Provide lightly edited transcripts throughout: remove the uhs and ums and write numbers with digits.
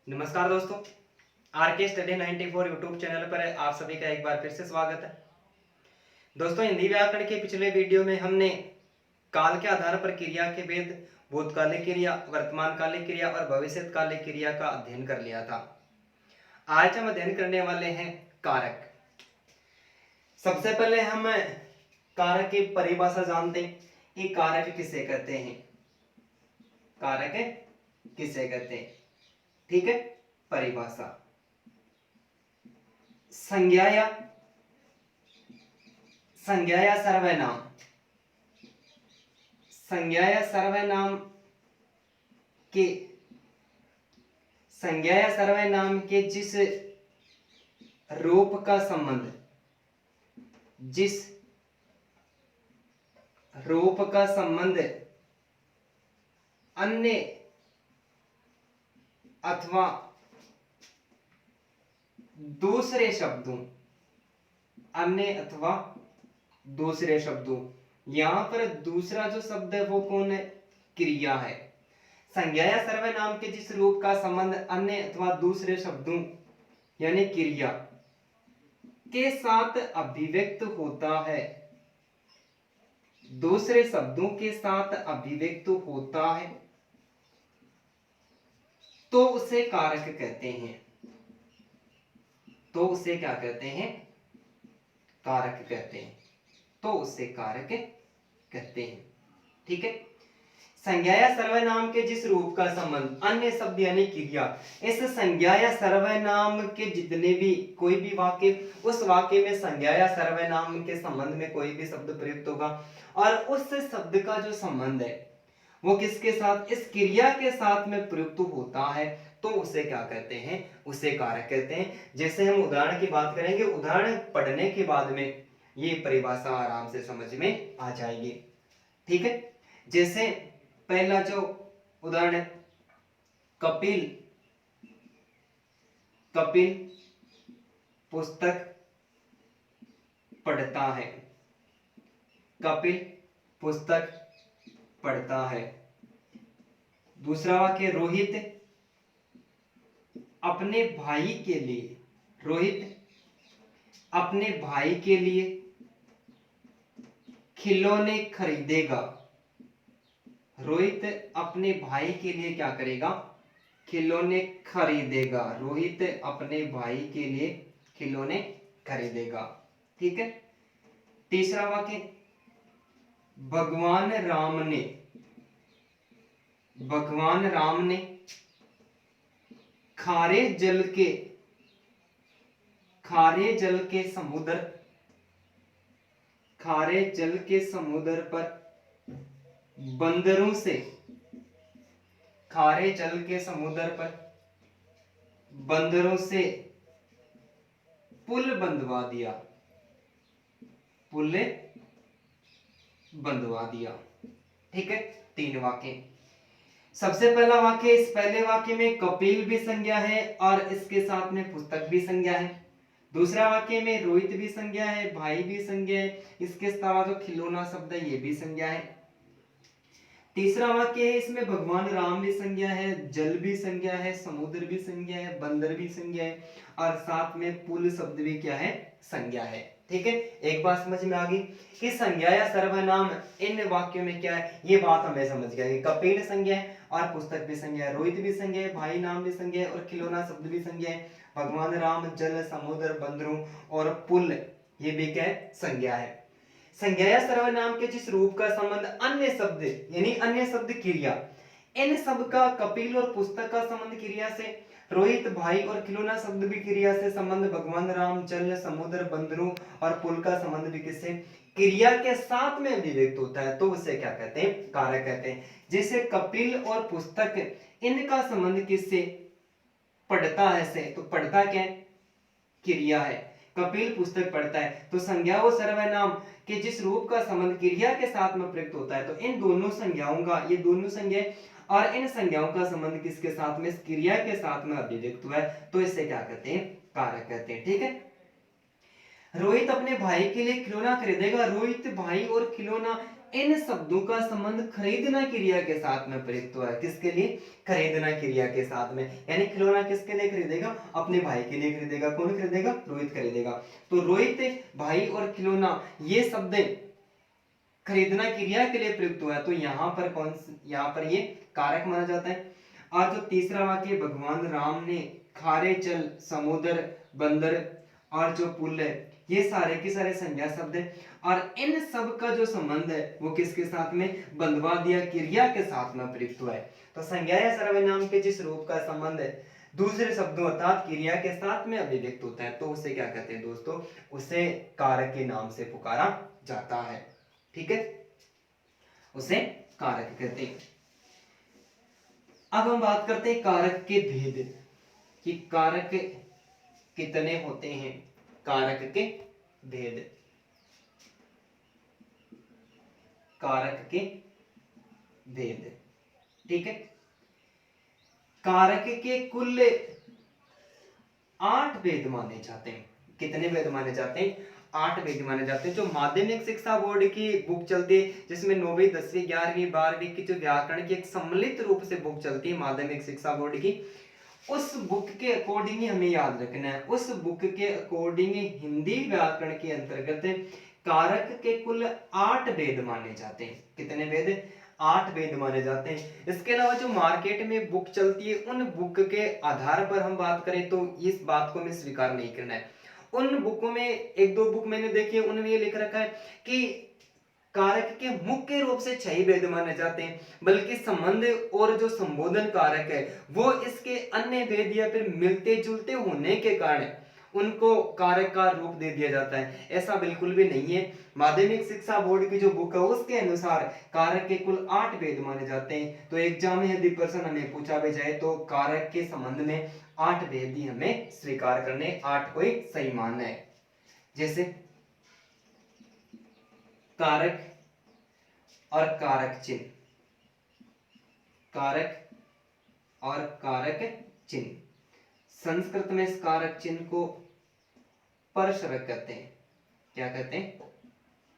नमस्कार दोस्तों, आर के स्टडी 94 यूट्यूब चैनल पर आप सभी का एक बार फिर से स्वागत है। दोस्तों, हिंदी व्याकरण के पिछले वीडियो में हमने काल के आधार पर क्रिया के भेद, भूतकालिक क्रिया, वर्तमानकालिक क्रिया और भविष्यकालिक क्रिया का अध्ययन कर लिया था। आज हम अध्ययन करने वाले हैं कारक। सबसे पहले हम कारक की परिभाषा जानते हैं कि कारक किसे कहते हैं। कारक किसे कहते हैं, ठीक है। परिभाषा: संज्ञा या सर्वनाम, संज्ञा या सर्वनाम के जिस रूप का संबंध, अन्य अथवा दूसरे शब्दों, यहां पर दूसरा जो शब्द है वो कौन है? क्रिया है। संज्ञा या सर्वनाम के जिस रूप का संबंध अन्य अथवा दूसरे शब्दों यानी क्रिया के साथ अभिव्यक्त होता है, दूसरे शब्दों के साथ अभिव्यक्त होता है, तो उसे कारक कहते हैं। तो उसे क्या कहते हैं? कारक कहते हैं। तो उसे कारक कहते हैं, ठीक है। संज्ञा या सर्वनाम के जिस रूप का संबंध अन्य शब्द यानी क्रिया, इस संज्ञा या सर्वनाम के जितने भी कोई भी वाक्य, उस वाक्य में संज्ञा या सर्वनाम के संबंध में कोई भी शब्द प्रयुक्त होगा और उस शब्द का जो संबंध है वो किसके साथ? इस क्रिया के साथ में प्रयुक्त होता है, तो उसे क्या कहते हैं? उसे कारक कहते हैं। जैसे हम उदाहरण की बात करेंगे, उदाहरण पढ़ने के बाद में ये परिभाषा आराम से समझ में आ जाएगी, ठीक है। जैसे पहला जो उदाहरण है, कपिल पुस्तक पढ़ता है। कपिल पुस्तक पढ़ता है। दूसरा वाक्य, रोहित अपने भाई के लिए खिलौने खरीदेगा। रोहित अपने भाई के लिए क्या करेगा? खिलौने खरीदेगा। रोहित अपने भाई के लिए खिलौने खरीदेगा, ठीक है। तीसरा वाक्य, भगवान राम ने खारे जल के समुद्र पर बंदरों से पुल बंधवा दिया, ठीक है। तीन वाक्य। सबसे पहला वाक्य, इस पहले वाक्य में कपिल भी संज्ञा है और इसके साथ में पुस्तक भी संज्ञा है। दूसरा वाक्य में रोहित भी संज्ञा है, भाई भी संज्ञा है, इसके अलावा जो खिलौना शब्द है ये भी संज्ञा है। तीसरा वाक्य है, इसमें भगवान राम भी संज्ञा है, जल भी संज्ञा है, समुद्र भी संज्ञा है, बंदर भी संज्ञा है और साथ में पुल शब्द भी क्या है? संज्ञा है, ठीक है। एक बात समझ में आ गई कि संज्ञा या सर्वनाम इन वाक्यों में क्या है, ये बात हमें समझ गए। कपिल संज्ञा है और पुस्तक भी संज्ञा है, रोहित भी संज्ञा है, भाई नाम भी संज्ञा है और खिलौना शब्द भी संज्ञा है, भगवान राम, जल, समुद्र, बंदरों और पुल ये भी क्या है? संज्ञा है। संज्ञा या सर्वनाम के जिस रूप का संबंध अन्य शब्द यानी अन्य शब्द क्रिया, इन सब का कपिल और पुस्तक का संबंध क्रिया से, रोहित, भाई और खिलौना शब्द भी क्रिया से संबंध, भगवान राम, जल, समुद्र, बंदरों और पुल का संबंध भी किससे? क्रिया के साथ में अभिव्यक्त होता है, तो उसे क्या कहते हैं? कारक कहते हैं। जैसे कपिल और पुस्तक, इनका संबंध किससे? पढ़ता है से, तो पढ़ता क्या है? क्रिया है। कपिल पुस्तक पढ़ता है, तो संज्ञा व सर्वनाम के जिस रूप का संबंध क्रिया के साथ में प्रयुक्त होता है, तो इन दोनों संज्ञाओं का, ये दोनों संज्ञाएं और इन संज्ञाओं का संबंध किसके साथ में? क्रिया के साथ में अभिव्यक्त हुआ है, तो इसे क्या कहते हैं? कारक कहते हैं, ठीक है। रोहित अपने भाई के लिए खिलौना खरीदेगा। रोहित भाई और खिलौना इन शब्दों का संबंध खरीदना क्रिया के साथ में प्रयुक्त हुआ है। किसके लिए? खरीदना क्रिया के साथ में। यानी खिलौना किसके लिए खरीदेगा? अपने भाई के लिए खरीदेगा। कौन खरीदेगा? रोहित खरीदेगा। तो रोहित, भाई और खिलौना ये शब्द खरीदना क्रिया के लिए प्रयुक्त हुआ है। तो यहाँ पर यहाँ पर ये कारक माना जाता है। और जो तीसरा वाक्य, भगवान राम ने खारे जल, समुद्र, बंदर और जो पुल है, ये सारे के सारे संज्ञा शब्द है। और इन सब का जो संबंध है वो किसके साथ में? बंधवाद या क्रिया के साथ में प्रयुक्त हुआ है। तो संज्ञा या सर्वनाम के जिस रूप का संबंध है दूसरे शब्दों अर्थात क्रिया के साथ में अभिव्यक्त होता है, तो उसे क्या कहते हैं दोस्तों? उसे कारक के नाम से पुकारा जाता है। ठीक है, उसे कारक कहते हैं। अब हम बात करते हैं कारक के भेद, कि कारक कितने होते हैं। कारक के भेद, कारक के भेद। ठीक है, कारक के कुल 8 भेद माने जाते हैं। कितने भेद माने जाते हैं? 8 भेद माने जाते हैं। जो माध्यमिक शिक्षा बोर्ड की बुक चलती है, जिसमें 9वीं 10वीं 11वीं 12वीं की जो व्याकरण की एक सम्मिलित रूप से बुक चलती है माध्यमिक शिक्षा बोर्ड की, उस बुक के अकॉर्डिंग ही हमें याद रखना है। उस बुक के अकॉर्डिंग हिंदी व्याकरण के अंतर्गत कारक के कुल 8 भेद माने जाते हैं। कितने भेद? 8 भेद माने जाते हैं। इसके अलावा जो मार्केट में बुक चलती है उन बुक के आधार पर हम बात करें तो इस बात को हमें स्वीकार नहीं करना है। उन बुकों में एक दो बुक मैंने देखी है, उनमें ये लिख रखा है कि कारक के मुख्य रूप से 6 भेद माने जाते हैं, बल्कि संबंध और जो संबोधन कारक है वो इसके अन्य भेद या फिर मिलते जुलते होने के कारण उनको कारक का रूप दे दिया जाता है। ऐसा बिल्कुल भी नहीं है। माध्यमिक शिक्षा बोर्ड की जो बुक है उसके अनुसार कारक के कुल 8 भेद माने जाते हैं। तो एग्जाम में यदि प्रश्न हमें पूछा भी जाए तो कारक के संबंध में 8 भेद ही हमें स्वीकार करने, 8 को ही सही मानना है। जैसे कारक और कारक चिन्ह, कारक और कारक चिन्ह। संस्कृत में इस कारक चिन्ह को परसरक कहते हैं। क्या कहते हैं?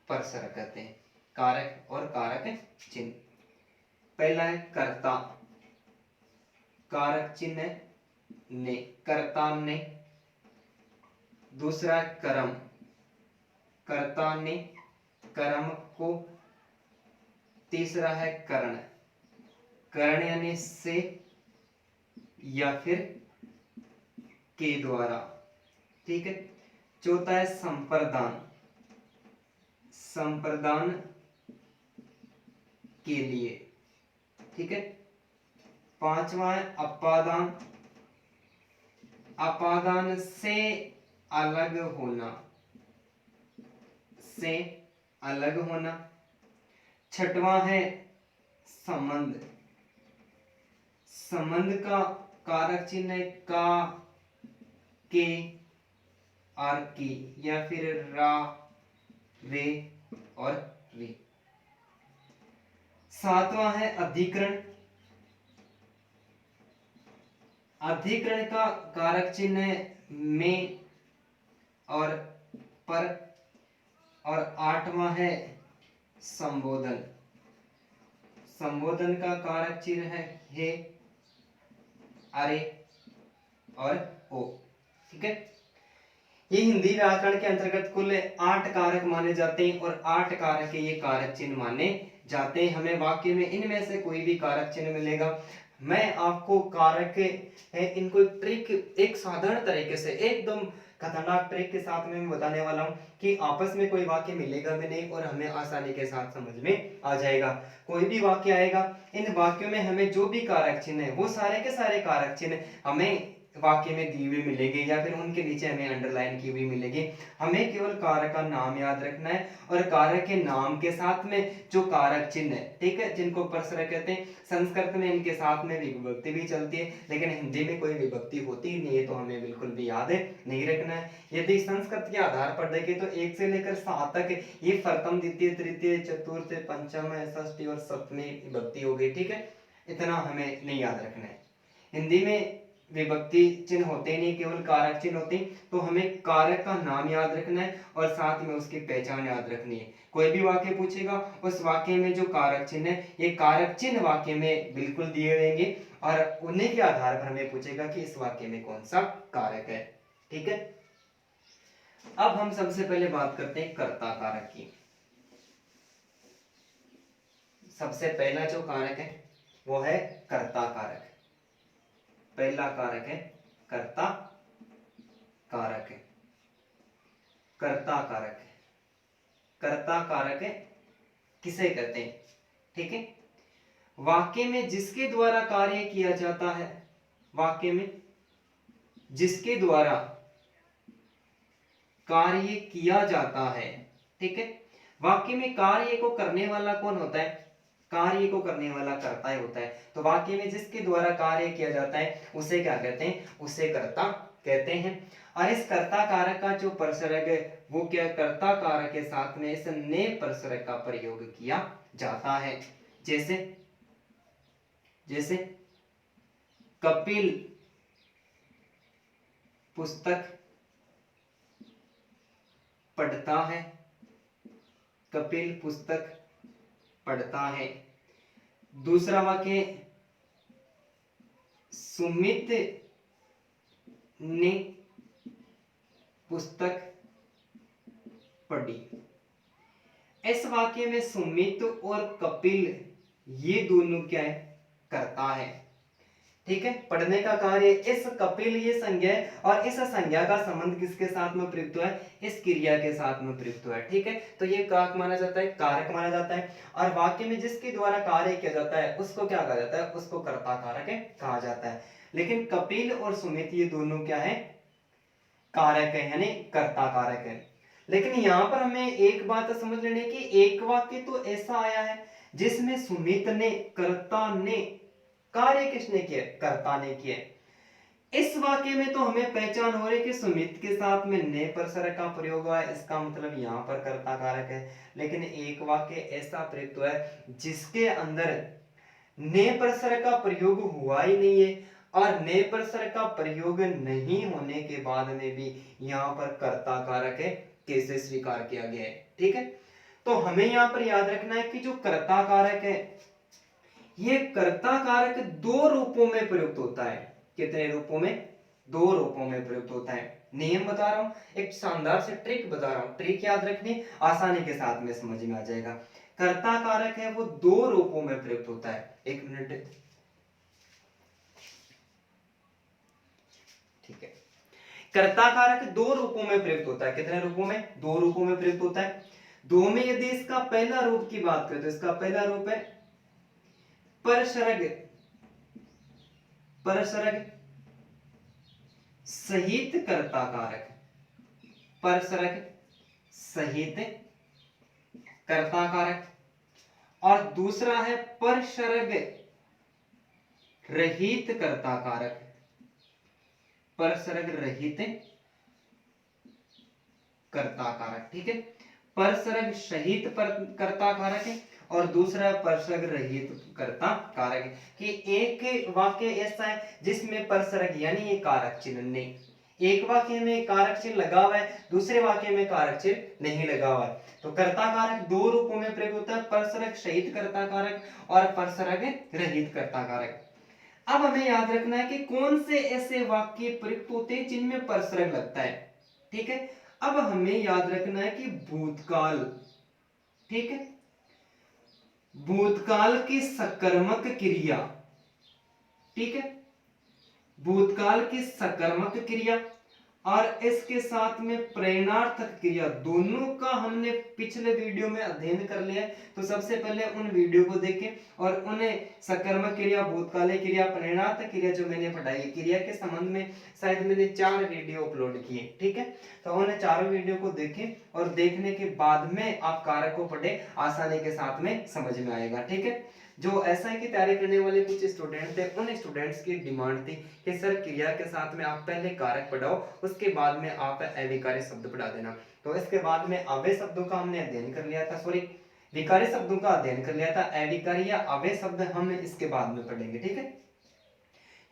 परसरक कहते हैं। कारक और कारक चिन्ह। पहला है कर्ता, कारक चिन्ह ने, कर्ता ने। दूसरा है कर्म, कर्ता ने कर्म को। तीसरा है करण, करण यानी से या फिर के द्वारा। ठीक है। चौथा है संप्रदान, संप्रदान के लिए। ठीक है। पांचवा है अपादान, अपादान से अलग होना, से अलग होना। छठवां है संबंध, संबंध का कारक चिन्ह है का, के और की या फिर रा, रे और रे। सातवां है अधिकरण, अधिकरण का कारक चिन्ह है में और पर। और आठवां है संबोधन, संबोधन का कारक चिन्ह है हे, अरे और ओ। ठीक है। ये हिंदी व्याकरण के अंतर्गत कुल 8 कारक माने जाते हैं और 8 कारक के ये कारक चिन्ह माने जाते हैं। हमें वाक्य में इनमें से कोई भी कारक चिन्ह मिलेगा। मैं आपको कारक इनको एक ट्रिक, एक साधारण तरीके से, एकदम खतरनाक ट्रिक के साथ में बताने वाला हूं कि आपस में कोई वाक्य मिलेगा भी नहीं और हमें आसानी के साथ समझ में आ जाएगा। कोई भी वाक्य आएगा, इन वाक्यों में हमें जो भी कारक चिन्ह है वो सारे के सारे कारक चिन्ह हमें वाक्य में दी हुई मिलेगी या फिर उनके नीचे हमें अंडरलाइन की हुई मिलेगी। हमें केवल कारक का नाम याद रखना है और कारक के नाम के साथ में जो कारक चिन्ह है, ठीक है, जिनको परसरक कहते हैं। संस्कृत में इनके साथ में विभक्ति भी चलती है, लेकिन हिंदी में कोई विभक्ति होती ही नहीं है, तो हमें बिल्कुल भी याद नहीं रखना है। यदि संस्कृत के आधार पर देखें तो 1 से लेकर 7 तक ये प्रथम, द्वितीय, तृतीय, चतुर्थ, पंचम, षष्ठी और सप्तमी विभक्ति हो गई। ठीक है, इतना हमें नहीं याद रखना है। हिंदी में विभक्ति चिन्ह होते नहीं, केवल कारक चिन्ह होते हैं। तो हमें कारक का नाम याद रखना है और साथ में उसकी पहचान याद रखनी है। कोई भी वाक्य पूछेगा, उस वाक्य में जो कारक चिन्ह है, ये कारक चिन्ह वाक्य में बिल्कुल दिए रहेंगे और उन्हीं के आधार पर हमें पूछेगा कि इस वाक्य में कौन सा कारक है। ठीक है, अब हम सबसे पहले बात करते हैं कर्ता कारक की। सबसे पहला जो कारक है वो है कर्ता कारक। पहला कारक है कर्ता कारक है। कर्ता कारक है, कर्ता कारक है किसे कहते हैं? ठीक है, वाक्य में जिसके द्वारा कार्य किया जाता है, वाक्य में जिसके द्वारा कार्य किया जाता है। ठीक है, वाक्य में कार्य को करने वाला कौन होता है? कार्य को करने वाला कर्ता ही होता है। तो वाक्य में जिसके द्वारा कार्य किया जाता है उसे क्या कहते हैं? उसे कर्ता कहते हैं। और इस कर्ता कारक का जो परसर्ग है वो क्या कर्ता कारक के साथ में इस ने परसर्ग का प्रयोग किया जाता है। जैसे जैसे कपिल पुस्तक पढ़ता है, कपिल पुस्तक पढ़ता है। दूसरा वाक्य सुमित ने पुस्तक पढ़ी। इस वाक्य में सुमित और कपिल ये दोनों क्या है? कर्ता है। ठीक है, पढ़ने का कार्य इस कपिल ये संज्ञा है और इस संज्ञा का संबंध किसके साथ में प्रयुक्त हुआ है? इस क्रिया के साथ में प्रयुक्त हुआ है। ठीक है, तो ये कारक माना जाता है, कारक माना जाता है। और वाक्य में जिसके द्वारा कार्य किया जाता है उसको क्या कहा जाता है? उसको कर्ता कारक कहा जाता है। लेकिन कपिल और सुमित ये दोनों क्या है? कारक है, यानी कर्ता कारक है। लेकिन यहाँ पर हमें एक बात समझ लेनी कि एक वाक्य तो ऐसा आया है जिसमें सुमित ने, कर्ता ने, कार्य किसने किया? कर्ता ने किया। इस वाक्य में तो हमें पहचान हो रही है कि सुमित के साथ में ने परसर्ग का प्रयोग हुआ है, इसका मतलब यहाँ पर कर्ता कारक है। लेकिन एक वाक्य ऐसा प्रयुक्त हुआ है जिसके अंदर ने परसर्ग का प्रयोग हुआ ही नहीं है और ने परसर्ग का प्रयोग नहीं होने के बाद में भी यहाँ पर कर्ता कारक है कैसे स्वीकार किया गया है। ठीक है, तो हमें यहाँ पर याद रखना है कि जो कर्ता कारक है ये कर्ता कारक दो रूपों में प्रयुक्त होता है। कितने रूपों में? दो रूपों में प्रयुक्त होता है। नियम बता रहा हूं, एक शानदार से ट्रिक बता रहा हूं, ट्रिक याद रखनी, आसानी के साथ में समझ में आ जाएगा। कर्ता कारक है वो दो रूपों में प्रयुक्त होता है। एक मिनट, ठीक है, कर्ता कारक दो रूपों में प्रयुक्त होता है। कितने रूपों में? दो रूपों में प्रयुक्त होता है। दो में यदि इसका पहला रूप की बात करें तो इसका पहला रूप है परसर्ग, परसर्ग सहित कर्ता कारक, परसर्ग सहित कर्ता कारक। और दूसरा है परसर्ग रहित कर्ता कारक, परसर्ग रहित कर्ता कारक। ठीक है, परसर्ग सहित कर्ता कारक है और दूसरा परसर्ग रहित कर्ता कारक है। कि एक वाक्य ऐसा है जिसमें परसर्ग यानी ये कारक चिन्ह नहीं, एक वाक्य में कारक चिन्ह लगा हुआ है, दूसरे वाक्य में कारक चिन्ह नहीं लगा हुआ है। तो कर्ता कारक दो रूपों में प्रयोग होता है, परसर्ग सहित कर्ता कारक और परसर्ग रहित कर्ता कारक। अब हमें याद रखना है कि कौन से ऐसे वाक्य प्रयुक्त होते हैं जिनमें परसर्ग लगता है। ठीक है, अब हमें याद रखना है कि भूतकाल, ठीक है, भूतकाल की सकर्मक क्रिया, ठीक है, भूतकाल की सकर्मक क्रिया और इसके साथ में प्रेरणार्थक क्रिया, दोनों का हमने पिछले वीडियो में अध्ययन कर लिया है। तो सबसे पहले उन वीडियो को देखें और उन्हें सकर्मक क्रिया, भूतकालिक क्रिया, प्रेरणार्थक क्रिया जो मैंने पढ़ाई क्रिया के संबंध में शायद मैंने 4 वीडियो अपलोड किए। ठीक है, तो उन्हें चारों वीडियो को देखें और देखने के बाद में आप कारक को पढ़े, आसानी के साथ में समझ में आएगा। ठीक है, जो एसआई की तैयारी करने वाले कुछ स्टूडेंट थे उन स्टूडेंट्स की डिमांड थी कि सर क्रिया के साथ में आप पहले कारक पढ़ाओ, उसके बाद में आप अविकारी शब्द पढ़ा देना। तो इसके बाद में अव्यय शब्दों का हमने अध्ययन कर लिया था, सॉरी विकारी शब्दों का अध्ययन कर लिया था, अविकारी या अव्यय शब्द हम इसके बाद में पढ़ेंगे। ठीक है,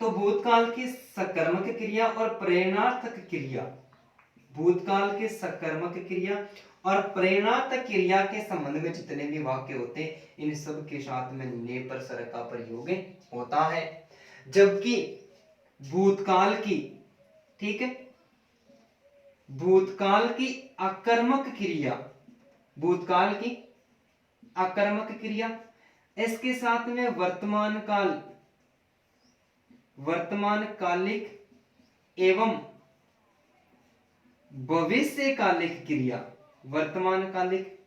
तो भूतकाल की सकर्मक क्रिया और प्रेरणार्थक क्रिया, भूतकाल के सकर्मक क्रिया और प्रेरणार्थक क्रिया के संबंध में जितने भी वाक्य होते हैं इन सब के साथ में ने परसरक का प्रयोग होता है। जबकि भूतकाल की, ठीक है, भूतकाल की आकर्मक क्रिया, भूतकाल की आकर्मक क्रिया, इसके साथ में वर्तमान काल, वर्तमान कालिक एवं भविष्य कालिक क्रिया, वर्तमान कालिक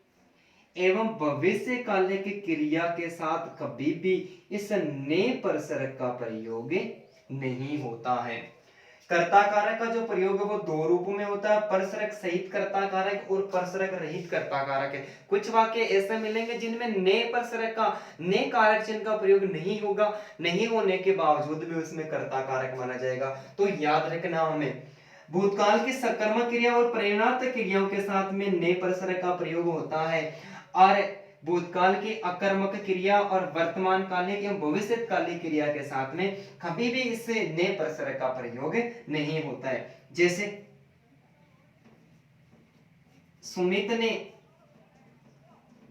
एवं भविष्य कालिक क्रिया के साथ कभी भी इस ने परसरक का प्रयोग नहीं होता है। कर्ता कारक का जो प्रयोग है वो दो रूपों में होता है, परसरक सहित कर्ता कारक और परसरक रहित कर्ता कारक है। कुछ वाक्य ऐसे मिलेंगे जिनमें ने परसरक का, ने कारक चिन्ह का प्रयोग नहीं होगा, नहीं होने के बावजूद भी उसमें कर्ता कारक माना जाएगा। तो याद रखना हमें भूतकाल की सकर्मक क्रिया और प्रेरणार्थ क्रियाओं के साथ में ने परसरक का प्रयोग होता है और भूतकाल की अकर्मक क्रिया और वर्तमान कालिक एवं भविष्यकालिक क्रिया के साथ में कभी भी इससे ने परसरक का प्रयोग नहीं होता है। जैसे सुमित ने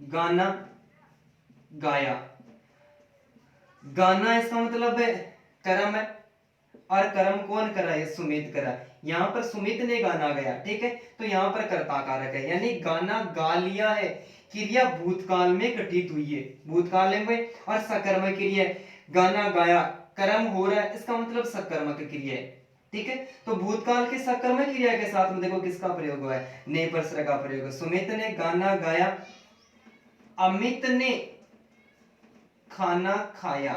गाना गाया, गाना इसका मतलब है कर्म है और कर्म कौन करा है, सुमित करा। यहाँ पर सुमित ने गाना गाया, ठीक है, तो यहाँ पर कर्ता कारक है, यानी गाना गा लिया है, क्रिया भूतकाल में घटित हुई है, भूतकाल में, और सकर्मक क्रिया गाना गाया, कर्म हो रहा है, इसका मतलब सकर्मक क्रिया है, ठीक है। तो भूतकाल की सकर्मक क्रिया के साथ में देखो किसका प्रयोग हुआ है, ने परसरक का प्रयोग। सुमित ने गाना गाया, अमित ने खाना खाया,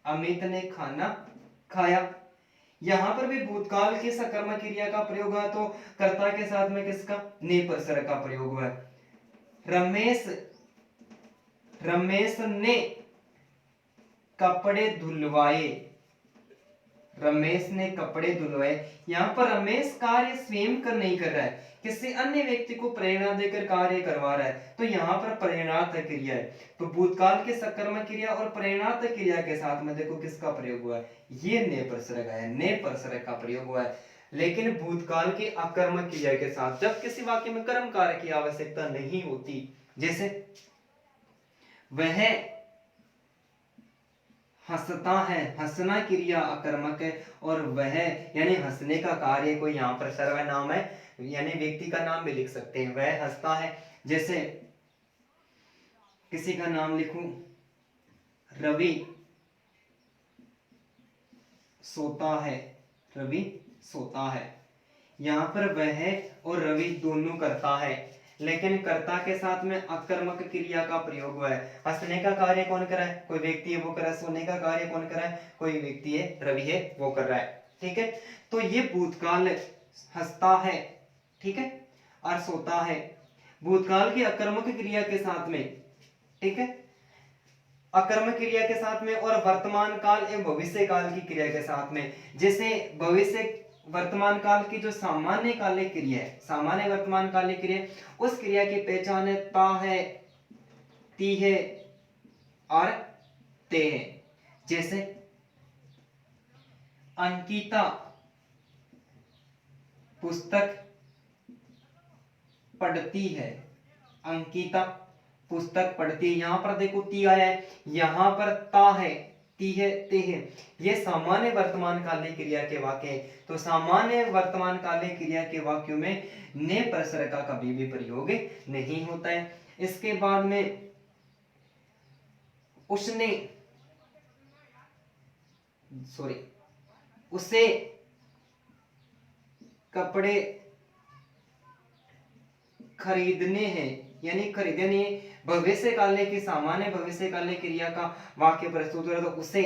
अमित ने खाना खाया। यहां पर भी भूतकाल की सकर्मक क्रिया का प्रयोग हुआ तो कर्ता के साथ में किसका, ने परसरक का प्रयोग हुआ है। रमेश, रमेश ने कपड़े धुलवाए, रमेश ने कपड़े धुलवाए। यहां पर रमेश कार्य स्वयं कर नहीं कर रहा है, किसी अन्य व्यक्ति को प्रेरणा देकर कार्य करवा रहा है, तो यहाँ पर प्रेरणार्थ क्रिया है। तो भूतकाल के सकर्मक क्रिया और प्रेरणार्थ क्रिया के साथ में देखो किसका प्रयोग हुआ है, ये ने परसरक है, ने परसरक का प्रयोग हुआ है। लेकिन भूतकाल के अकर्मक क्रिया के साथ जब किसी वाक्य में कर्म कार्य की आवश्यकता नहीं होती, जैसे वह हंसता है, हंसना क्रिया अकर्मक है और वह यानी हंसने का कार्य कोई यहाँ पर सर्वनाम है, यानी व्यक्ति का नाम भी लिख सकते हैं, वह हंसता है। जैसे किसी का नाम लिखूं, रवि सोता है, रवि सोता है। यहाँ पर वह और रवि दोनों करता है, लेकिन कर्ता के साथ में अकर्मक क्रिया का प्रयोग हुआ है। हंसने का कार्य कौन कर रहा है, कोई व्यक्ति है वो कर रहा है। सोने का कार्य कौन कर रहा है, कोई व्यक्ति है, रवि है वो कर रहा है, ठीक है। तो ये भूतकाल हंसता है, ठीक है, और सोता है, भूतकाल की अकर्मक क्रिया के साथ में, ठीक है, अकर्मक क्रिया के साथ में और वर्तमान काल एवं भविष्य काल की क्रिया के साथ में। जैसे भविष्य वर्तमान काल की जो सामान्य कालिक क्रिया है, सामान्य वर्तमान कालिक क्रिया, उस क्रिया की पहचान है ता है, ती है और ते है। जैसे अंकिता पुस्तक पढ़ती है, अंकिता पुस्तक पढ़ती है। यहां पर देखो ती आया है, यहां पर ता है, ती है, ते है। ये सामान्य वर्तमान कालिक क्रिया के वाक्य हैं। तो सामान्य वर्तमान कालिक क्रिया के वाक्यों में ने परसरक का कभी भी प्रयोग नहीं होता है। इसके बाद में उसने, सॉरी, उसे कपड़े खरीदने हैं, यानी खरीदने भविष्य काल की सामान्य भविष्य काल क्रिया का वाक्य प्रस्तुत हो रहा है, तो उसे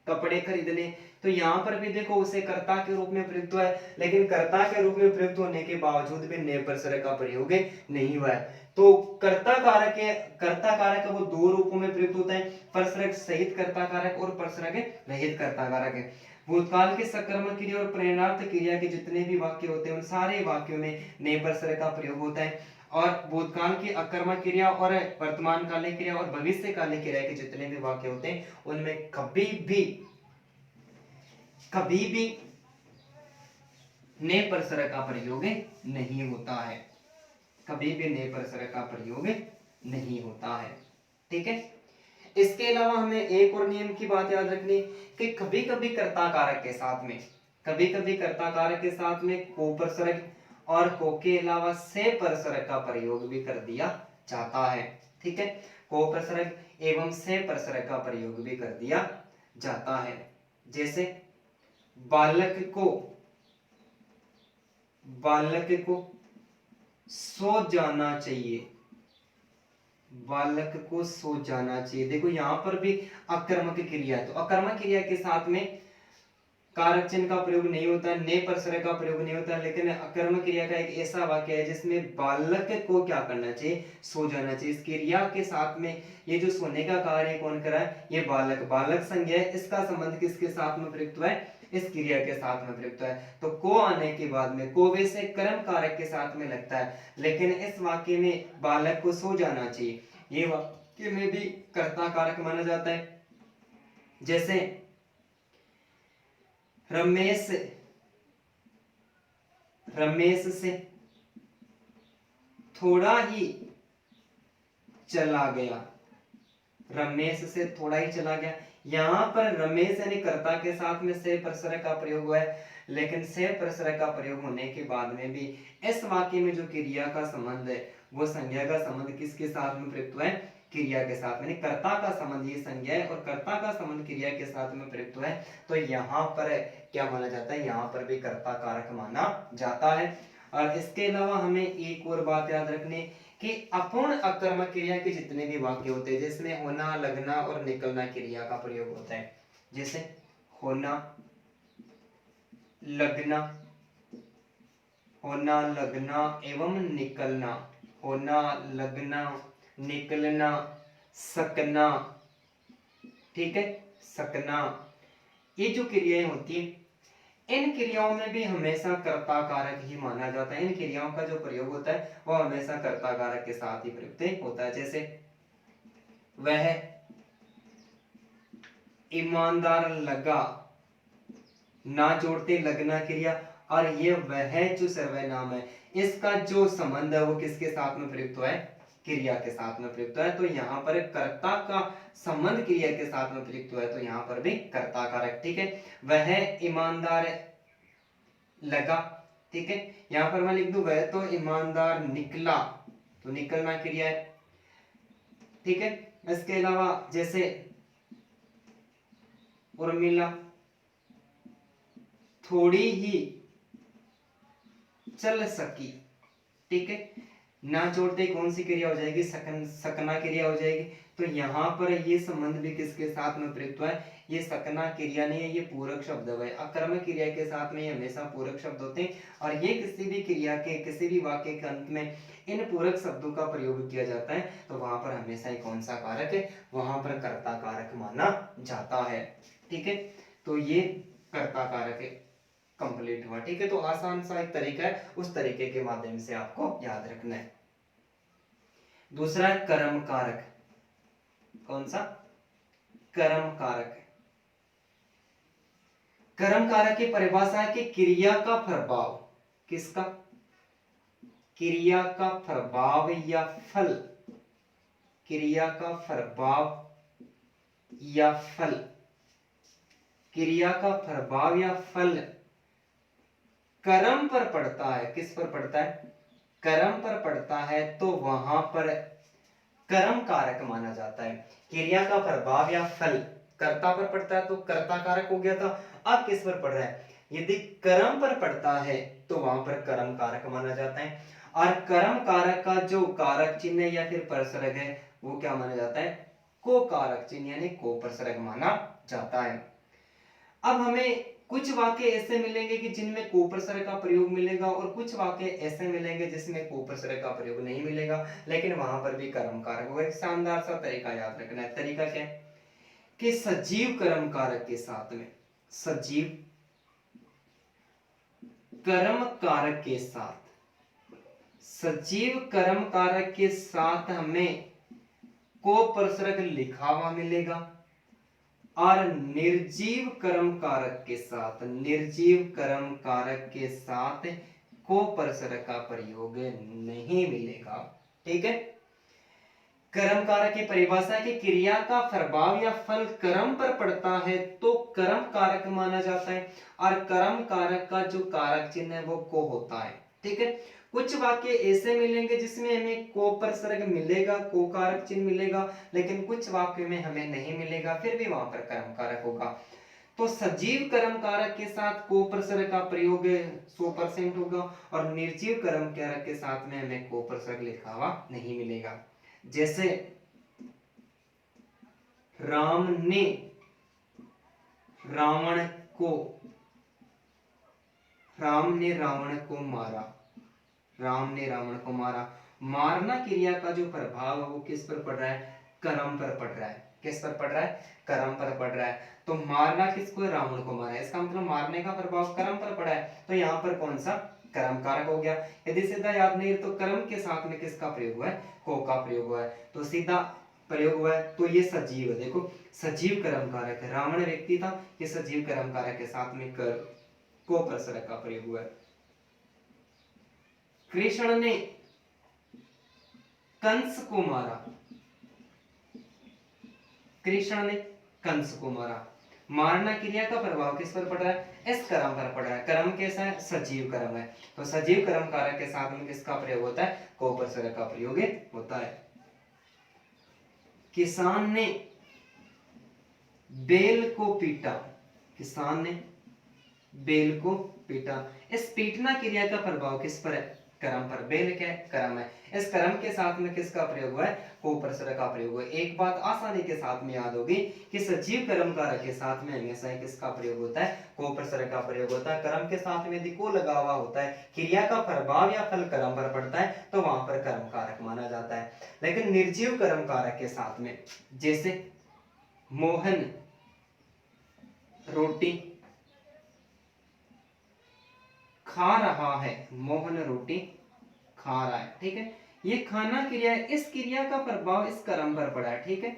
कपड़े खरीदने। तो यहाँ पर भी देखो उसे कर्ता के रूप में प्रयुक्त हुआ है, लेकिन कर्ता के रूप में प्रयुक्त होने के बावजूद भी ने परसरक का प्रयोग नहीं हुआ है। तो कर्ता कारक है, कर्ता कारक वो दो रूपों में प्रयुक्त होता है, परसरक सहित कर्ता कारक और परसरक रहित कर्ता कारक है। भूतकाल के सकर्मक क्रिया और प्रेरणार्थ क्रिया के जितने भी वाक्य होते हैं उन सारे वाक्यों में ने परसरक का प्रयोग होता है, और भूतकाल की अकर्मक क्रिया और वर्तमान कालिक क्रिया और भविष्य कालिक क्रिया के जितने भी वाक्य होते हैं उनमें कभी भी कभी भी ने परसरक का प्रयोग नहीं होता है, कभी भी ने परसरक का प्रयोग नहीं होता है। ठीक है। इसके अलावा हमें एक और नियम की बात याद रखनी कि कभी कभी कर्ता कारक के साथ में, कभी कभी कर्ता कारक के साथ में को परसरक और को के अलावा से परसरक का प्रयोग भी कर दिया जाता है। ठीक है। को परसरक एवं से परसरक का प्रयोग भी कर दिया जाता है। जैसे बालक को सो जाना चाहिए, बालक को सो जाना चाहिए। देखो यहां पर भी अकर्मक क्रिया है, तो अकर्मक क्रिया के साथ में कारक चिन्ह का प्रयोग नहीं होता है, ने परसरक का प्रयोग नहीं होता है, लेकिन अकर्मक क्रिया का एक ऐसा वाक्य है जिसमें बालक को क्या करना चाहिए, सो जाना चाहिए। इस क्रिया के साथ में ये जो सोने का कार्य कौन करा है, ये बालक, बालक संज्ञा है, इसका संबंध किसके साथ में प्रयुक्त हुआ है, इस क्रिया के साथ में प्रयुक्त है। तो को आने के बाद में को वैसे कर्म कारक के साथ में लगता है, लेकिन इस वाक्य में बालक को सो जाना चाहिए, ये वाक्य में भी कर्ता कारक माना जाता है। जैसे रमेश से थोड़ा ही चला गया, रमेश से थोड़ा ही चला गया। यहां पर रमेश यानी कर्ता के साथ में से परसरक का प्रयोग हुआ है, लेकिन से परसरक का प्रयोग होने के बाद में भी इस वाक्य में जो क्रिया का संबंध है वो संज्ञा का संबंध किसके साथ में प्रयुक्त हुआ है, क्रिया के साथ में। कर्ता का संबंध ये संज्ञा है और कर्ता का संबंध क्रिया के साथ में प्रयुक्त हुआ है, तो यहाँ पर क्या माना जाता है, यहाँ पर भी कर्ता कारक माना जाता है। और इसके अलावा हमें एक और बात याद रखनी कि अपूर्ण अकर्मक क्रिया के जितने भी वाक्य होते हैं जिसमें होना, लगना और निकलना क्रिया का प्रयोग होता है, जैसे होना, लगना एवं निकलना, होना, लगना, निकलना, सकना। ठीक है, सकना, ये जो क्रियाएं होती है इन क्रियाओं में भी हमेशा कर्ता कारक ही माना जाता है। इन क्रियाओं का जो प्रयोग होता है वो हमेशा कर्ता कारक के साथ ही प्रयुक्त होता है। जैसे वह ईमानदार लगा, ना जोड़ते लगना क्रिया, और ये वह जो सर्वनाम है इसका जो संबंध है वो किसके साथ में प्रयुक्त हुआ है, क्रिया के साथ में प्रयुक्त हुआ है। तो यहाँ पर कर्ता का संबंध क्रिया के साथ में प्रयुक्त हुआ है, तो यहाँ पर भी कर्ता कारक। ठीक है, वह ईमानदार लगा, ठीक है, यहाँ पर मैं लिख दूं वह तो ईमानदार निकला, तो निकलना क्रिया है। ठीक है, इसके अलावा जैसे उर्मिला थोड़ी ही चल सकी। ठीक है, ना जोड़ते कौन सी क्रिया हो जाएगी, सकना क्रिया हो जाएगी। तो यहाँ पर ये संबंध भी किसके साथ में प्रयुक्त हुआ है, ये सकना क्रिया नहीं है, ये पूरक शब्द है। अकर्मक क्रिया के साथ में ये हमेशा पूरक शब्द होते हैं, और ये किसी भी क्रिया के किसी भी वाक्य के अंत में इन पूरक शब्दों का प्रयोग किया जाता है, तो वहां पर हमेशा कौन सा कारक है, वहां पर कर्ता कारक माना जाता है। ठीक है, तो ये कर्ता कारक है कंप्लीट हुआ। ठीक है, तो आसान सा एक तरीका है, उस तरीके के माध्यम से आपको याद रखना है। दूसरा है कर्म कारक। कौन सा, कर्म कारक। कर्म कारक की परिभाषा है कि क्रिया का प्रभाव, किसका, क्रिया का प्रभाव या फल, क्रिया का प्रभाव या फल, क्रिया का प्रभाव या फल कर्म पर पड़ता है। किस पर पड़ता है, कर्म पर पड़ता है, तो वहां पर कर्म कारक माना जाता है। क्रिया का प्रभाव या फल कर्ता पर पड़ता है तो कर्ता कारक हो गया था। अब किस पर पड़ रहा है, यदि कर्म पर पड़ता है तो वहां पर कर्म कारक माना जाता है। और कर्म कारक का जो कारक चिन्ह या फिर परसरग है वो क्या माना जाता है, को कारक चिन्ह यानी को परसरग माना जाता है। अब हमें कुछ वाक्य ऐसे मिलेंगे कि जिनमें कोप्रसर्ग का प्रयोग मिलेगा, और कुछ वाक्य ऐसे मिलेंगे जिसमें कोप्रसर्ग का प्रयोग नहीं मिलेगा, लेकिन वहां पर भी कर्म कारक होगा। एक शानदार सा तरीका याद रखना है। तरीका क्या है कि सजीव कर्म कारक के साथ में, सजीव कर्म कारक के साथ, सजीव कर्म कारक के साथ हमें कोप्रसर्ग लिखा हुआ मिलेगा, और निर्जीव कर्म कारक के साथ, निर्जीव कर्म कारक के साथ कोपरसर्ग का प्रयोग नहीं मिलेगा। ठीक है। कर्म कारक की परिभाषा है कि क्रिया का प्रभाव या फल कर्म पर पड़ता है तो कर्म कारक माना जाता है, और कर्म कारक का जो कारक चिन्ह है वो को होता है। ठीक है। कुछ वाक्य ऐसे मिलेंगे जिसमें हमें को प्रसर्ग मिलेगा, को कारक चिन्ह मिलेगा, लेकिन कुछ वाक्य में हमें नहीं मिलेगा, फिर भी वहां पर कर्म कारक होगा। तो सजीव कर्म कारक के साथ को प्रसर्ग का प्रयोग 100% होगा, और निर्जीव कर्म कारक के साथ में हमें को प्रसर्ग लिखा हुआ नहीं मिलेगा। जैसे राम ने रावण को, राम ने रावण को मारा, राम ने रावण को मारा। मारना क्रिया का जो प्रभाव है वो किस पर पड़ रहा है? कर्म पर पड़ रहा है। किस पर पड़ रहा है? कर्म पर पड़ रहा है। तो मारना किसको है? रावण को मारा है। इसका मतलब मारने का प्रभाव कर्म पर पड़ा है, तो यहाँ पर कौन सा? कर्म कारक हो गया। यदि सीधा याद नहीं तो कर्म के साथ में किसका प्रयोग हुआ है? को का प्रयोग हुआ है, तो सीधा प्रयोग हुआ है। तो ये सजीव है, देखो सजीव कर्म कारक है, रावण व्यक्ति था, ये सजीव कर्म कारक के साथ में को प्रसर्ग का प्रयोग हुआ है। कृष्ण ने कंस को मारा, कृष्ण ने कंस को मारा। मारना क्रिया का प्रभाव किस पर पड़ रहा है? इस कर्म पर पड़ रहा है। कर्म कैसा है? सजीव कर्म है, तो सजीव कर्म कारक के साथ में किसका प्रयोग होता है? को प्रसर्ग का प्रयोग होता है। किसान ने बेल को पीटा, किसान ने बेल को पीटा। इस पीटना क्रिया का प्रभाव किस पर है? कर्म पर। बेल क्या है? कर्म है। इस कर्म के साथ में किसका प्रयोग हुआ है? को प्रसर्ग का प्रयोग हुआ है। एक बात आसानी के साथ में याद होगी कि सजीव कर्म कारक के साथ में हमेशा किसका प्रयोग होता है? को प्रसर्ग का प्रयोग होता है। कर्म के साथ में यदि को लगा हुआ होता है, क्रिया का प्रभाव या फल कर्म पर पड़ता है, तो वहां पर कर्म कारक माना जाता है। लेकिन निर्जीव कर्म कारक के साथ में, जैसे मोहन रोटी खा रहा है, मोहन रोटी खा रहा है। ठीक है। ये खाना क्रिया है, इस क्रिया का प्रभाव इस कर्म पर पड़ा है। ठीक है।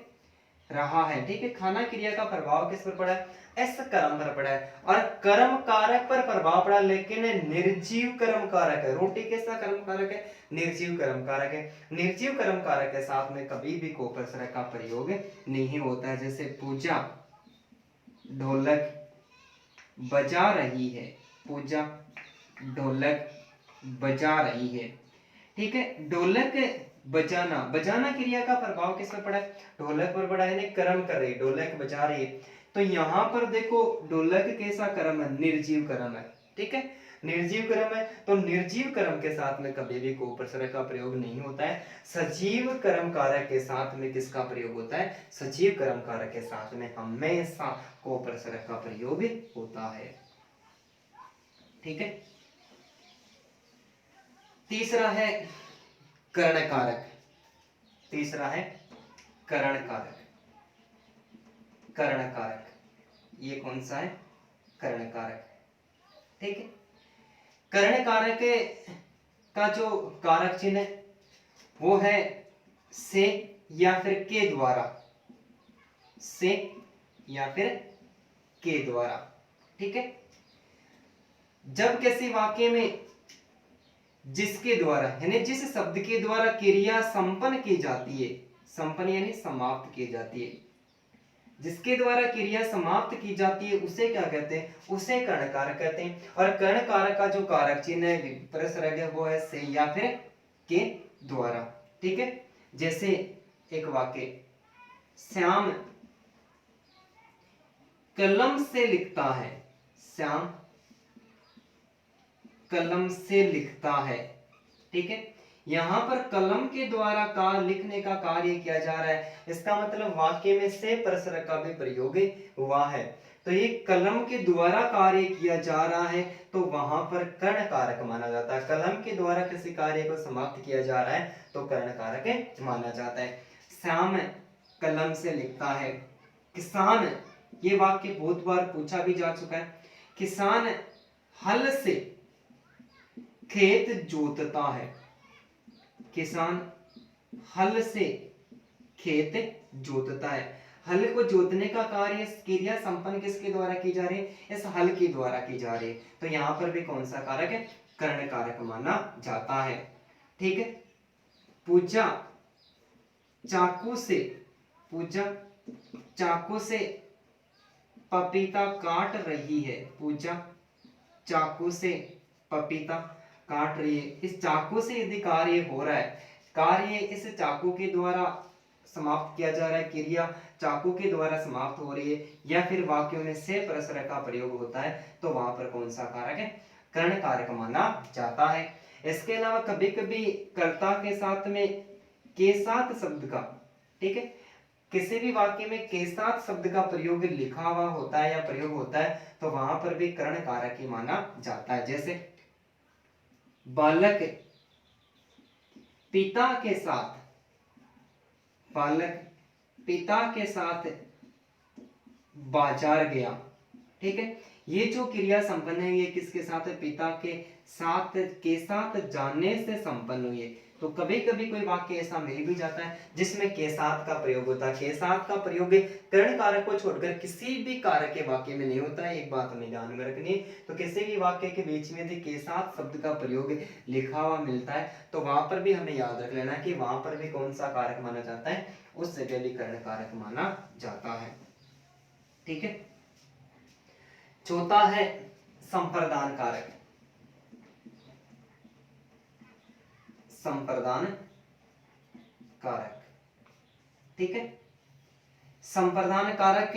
रहा है, ठीक है। खाना क्रिया का प्रभाव किस पर पड़ा है? इस कर्म पर पड़ा है, और कर्म कारक पर प्रभाव पड़ा, लेकिन निर्जीव कर्म कारक है। रोटी कैसा कर्म कारक है? निर्जीव कर्म कारक है। निर्जीव कर्म कारक के साथ में कभी भी को प्रसर्ग का प्रयोग नहीं होता है। जैसे पूजा ढोलक बजा रही है, पूजा ढोलक बजा रही है। ठीक है। ढोलक बजाना, बजाना क्रिया का प्रभाव किस पर पड़ा है? ढोलक पर पड़ा है, कर्म कर रही है, ढोलक बजा रही है। तो यहां पर देखो ढोलक कैसा कर्म है? निर्जीव कर्म है। ठीक है। निर्जीव कर्म है, तो निर्जीव कर्म के साथ में कभी भी को प्रसर्ग का प्रयोग नहीं होता है। सजीव कर्म कारक के साथ में किसका प्रयोग होता है? सजीव कर्म कारक के साथ में हमेशा को प्रसर्ग का प्रयोग होता है। ठीक है। तीसरा है कर्ण कारक, तीसरा है कर्ण कारक। कर्ण कारक ये कौन सा है? कर्ण कारक। ठीक है। कर्ण कारक का जो कारक चिन्ह है वो है से या फिर के द्वारा, से या फिर के द्वारा। ठीक है। जब किसी वाक्य में जिसके द्वारा यानी जिस शब्द के द्वारा क्रिया संपन्न की जाती है, संपन्न यानी समाप्त की जाती है, जिसके द्वारा क्रिया समाप्त की जाती है उसे क्या कहते हैं? उसे कर्ण कारक कहते हैं। और कर्ण कारक का जो कारक चिन्ह है प्रसर्ग है वो है से या फिर के द्वारा। ठीक है। जैसे एक वाक्य, श्याम कलम से लिखता है, श्याम कलम से लिखता है। ठीक है। यहां पर कलम के द्वारा का लिखने का कार्य किया जा रहा है, इसका मतलब वाक्य में से प्रसर्ग का भी प्रयोग हुआ है। तो ये कलम के द्वारा कार्य किया जा रहा है, तो वहां पर कर्ण कारक माना जाता है। कलम के द्वारा किसी कार्य को समाप्त किया जा रहा है तो कर्ण कारक माना जाता है। श्याम कलम से लिखता है। किसान, ये वाक्य बहुत बार पूछा भी जा चुका है। किसान हल से खेत जोतता है, किसान हल से खेत जोतता है। हल को जोतने का कार्य क्रिया संपन्न किसके द्वारा की जा रही है, इस हल के द्वारा की जा रही है। तो यहाँ पर भी कौन सा कारक है, कर्ण कारक माना जाता है। ठीक है। पूजा चाकू से, पूजा चाकू से पपीता काट रही है, पूजा चाकू से पपीता काट रही है। इस चाकू से यदि कार्य हो रहा है, कार्य इस चाकू के द्वारा समाप्त किया जा रहा है, क्रिया चाकू के द्वारा समाप्त हो रही है, या फिर वाक्यों में से परस्पर का प्रयोग होता है, तो वहां पर कौन सा कारक है, कर्ण कारक माना जाता है। इसके अलावा कभी कभी कर्ता के साथ में के साथ शब्द का, ठीक है, किसी भी वाक्य में के साथ शब्द का प्रयोग लिखा हुआ होता है या प्रयोग होता है, तो वहां पर भी कर्ण कारक ही माना जाता है। जैसे बालक पिता के साथ, बालक पिता के साथ बाजार गया। ठीक है, ये जो क्रिया संपन्न है ये किसके साथ है, पिता के साथ, के साथ जाने से संपन्न हुई है। तो कभी कभी कोई वाक्य ऐसा मिल भी जाता है जिसमें के साथ का प्रयोग होता है। के साथ का प्रयोग कर्ण कारक को छोड़कर किसी भी कारक के वाक्य में नहीं होता है, एक बात हमें ध्यान में रखनी है। तो किसी भी वाक्य के बीच में यदि के साथ शब्द का प्रयोग लिखा हुआ मिलता है, तो वहां पर भी हमें याद रख लेना कि वहां पर भी कौन सा कारक माना जाता है, उस जगह भी कर्ण कारक माना जाता है। ठीक है। चौथा है संप्रदान कारक, संप्रदान कारक। ठीक है, संप्रदान कारक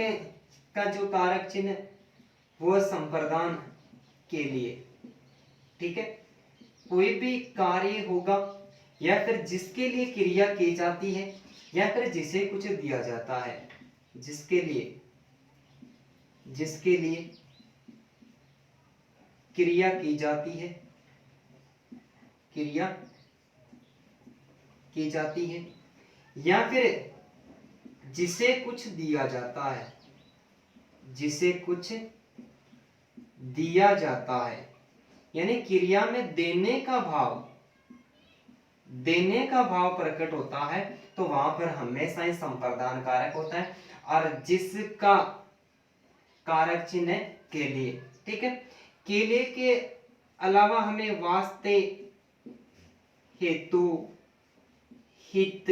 का जो कारक चिन्ह वो संप्रदान के लिए, ठीक है, कोई भी कार्य होगा या फिर जिसके लिए क्रिया की जाती है या फिर जिसे कुछ दिया जाता है, जिसके लिए क्रिया की जाती है, क्रिया की जाती है, या फिर जिसे कुछ दिया जाता है, जिसे कुछ दिया जाता है, यानी क्रिया में देने का भाव, देने का भाव प्रकट होता है, तो वहां पर हमेशा ही संप्रदान कारक होता है। और जिसका कारक चिन्ह है के लिए। ठीक है, के लिए के अलावा हमें वास्ते, हेतु, हित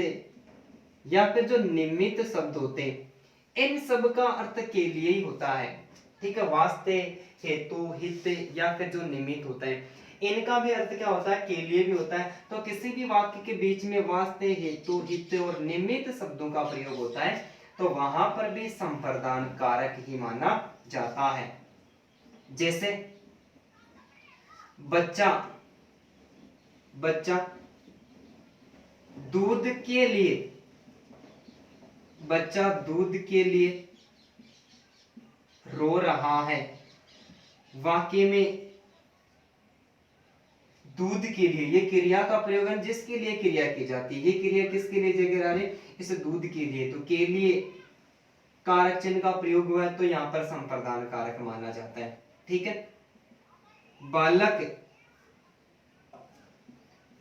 या फिर जो निमित्त शब्द होते हैं इन सब का अर्थ के लिए ही होता है। ठीक है, वास्ते, हेतु, हित या फिर जो निमित्त होता है इनका भी अर्थ क्या होता है, के लिए भी होता है। तो किसी भी वाक्य के बीच में वास्ते, हेतु, हित और निमित्त शब्दों का प्रयोग होता है, तो वहां पर भी संप्रदान कारक ही माना जाता है। जैसे बच्चा, बच्चा दूध के लिए, बच्चा दूध के लिए रो रहा है। वाक्य में दूध के लिए ये क्रिया का प्रयोग है, जिसके लिए क्रिया की जाती है, ये क्रिया किसके लिए जगह आ रही है, इस दूध के लिए। तो के लिए कारक चिन्ह का प्रयोग हुआ है, तो यहां पर संप्रदान कारक माना जाता है। ठीक है, बालक